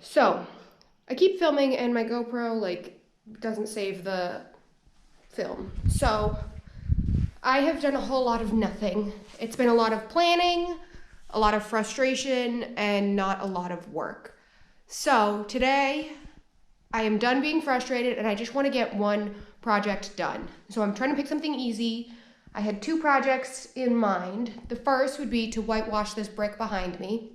So, I keep filming and my GoPro doesn't save the film. So, I have done a whole lot of nothing. It's been a lot of planning, a lot of frustration, and not a lot of work. So, today I am done being frustrated and I just want to get one project done. So, I'm trying to pick something easy. I had two projects in mind. The first would be to whitewash this brick behind me.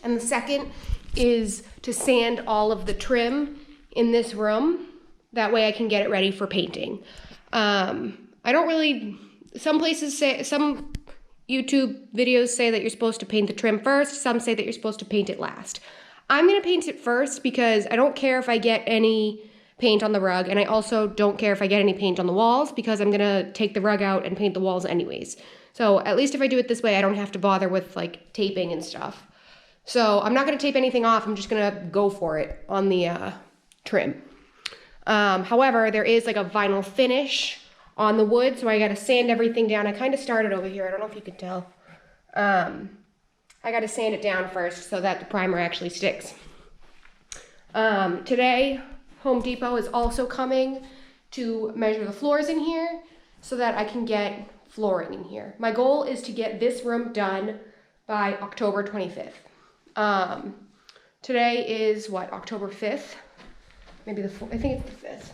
And the second is to sand all of the trim in this room. That way I can get it ready for painting. I don't really, some YouTube videos say that you're supposed to paint the trim first. Some say that you're supposed to paint it last. I'm gonna paint it first because I don't care if I get any paint on the rug, and I also don't care if I get any paint on the walls because I'm gonna take the rug out and paint the walls anyways. So at least if I do it this way, I don't have to bother with taping and stuff. So I'm not gonna tape anything off, I'm just gonna go for it on the trim. However, there is a vinyl finish on the wood, so I gotta sand everything down. I kind of started over here, I don't know if you can tell. I gotta sand it down first so that the primer actually sticks. Today, Home Depot is also coming to measure the floors in here so that I can get flooring in here. My goal is to get this room done by October 25th. Today is October 5th? Maybe I think it's the 5th.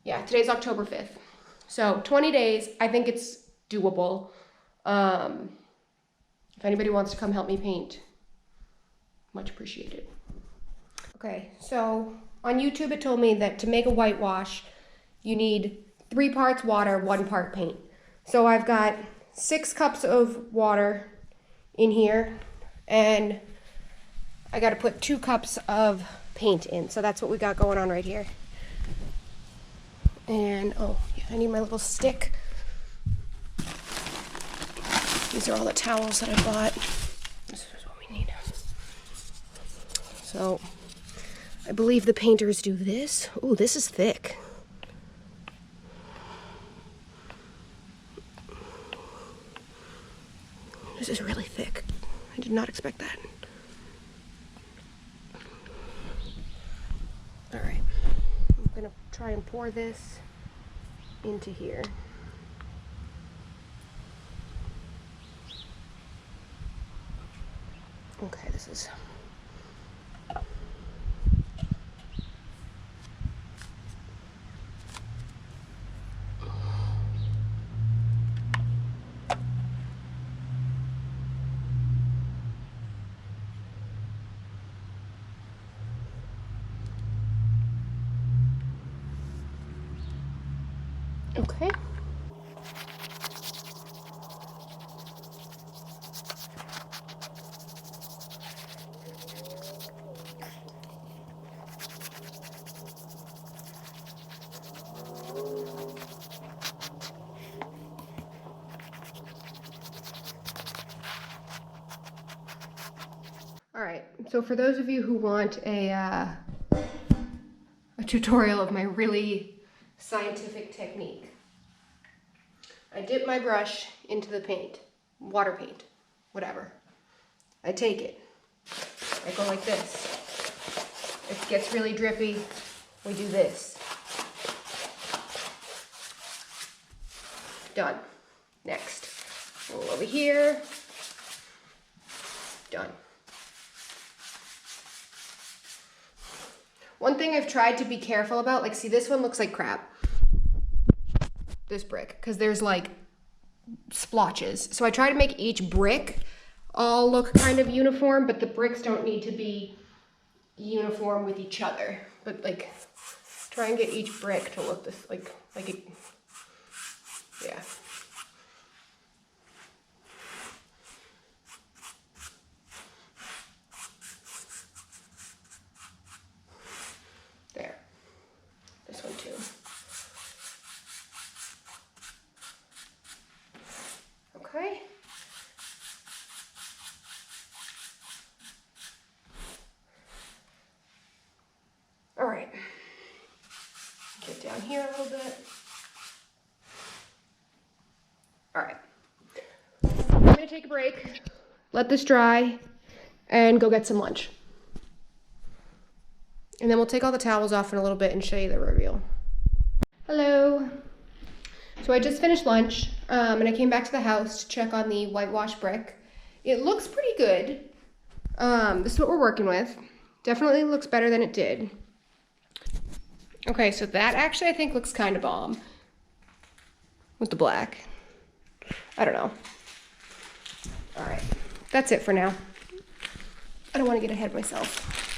Yeah, today's October 5th. So 20 days, I think it's doable. If anybody wants to come help me paint, much appreciated. Okay, so on YouTube it told me that to make a whitewash, you need 3 parts water, 1 part paint. So I've got 6 cups of water in here, and I gotta put 2 cups of paint in. So that's what we got going on right here. And, oh, yeah, I need my little stick. These are all the towels that I bought. This is what we need. So, I believe the painters do this. Ooh, this is thick. This is really thick. I did not expect that. All right, I'm gonna try and pour this into here. Okay, this is... Okay. All right, so for those of you who want a tutorial of my really scientific technique, I dip my brush into the paint, water paint, whatever. I take it, I go like this. If it gets really drippy, we do this. Done. Next, a little over here, done. One thing I've tried to be careful about, see, this one looks like crap. This brick, because there's splotches. So I try to make each brick all look kind of uniform, but the bricks don't need to be uniform with each other. But try and get each brick to look this, it, yeah. There. This one too. Okay. All right. Get down here a little bit. All right. I'm gonna take a break, let this dry, and go get some lunch. And then we'll take all the towels off in a little bit and show you the reveal. Hello. So I just finished lunch, and I came back to the house to check on the whitewash brick. It looks pretty good. This is what we're working with. Definitely looks better than it did. Okay, so that actually I think looks kind of bomb with the black. I don't know. All right, that's it for now. I don't want to get ahead of myself.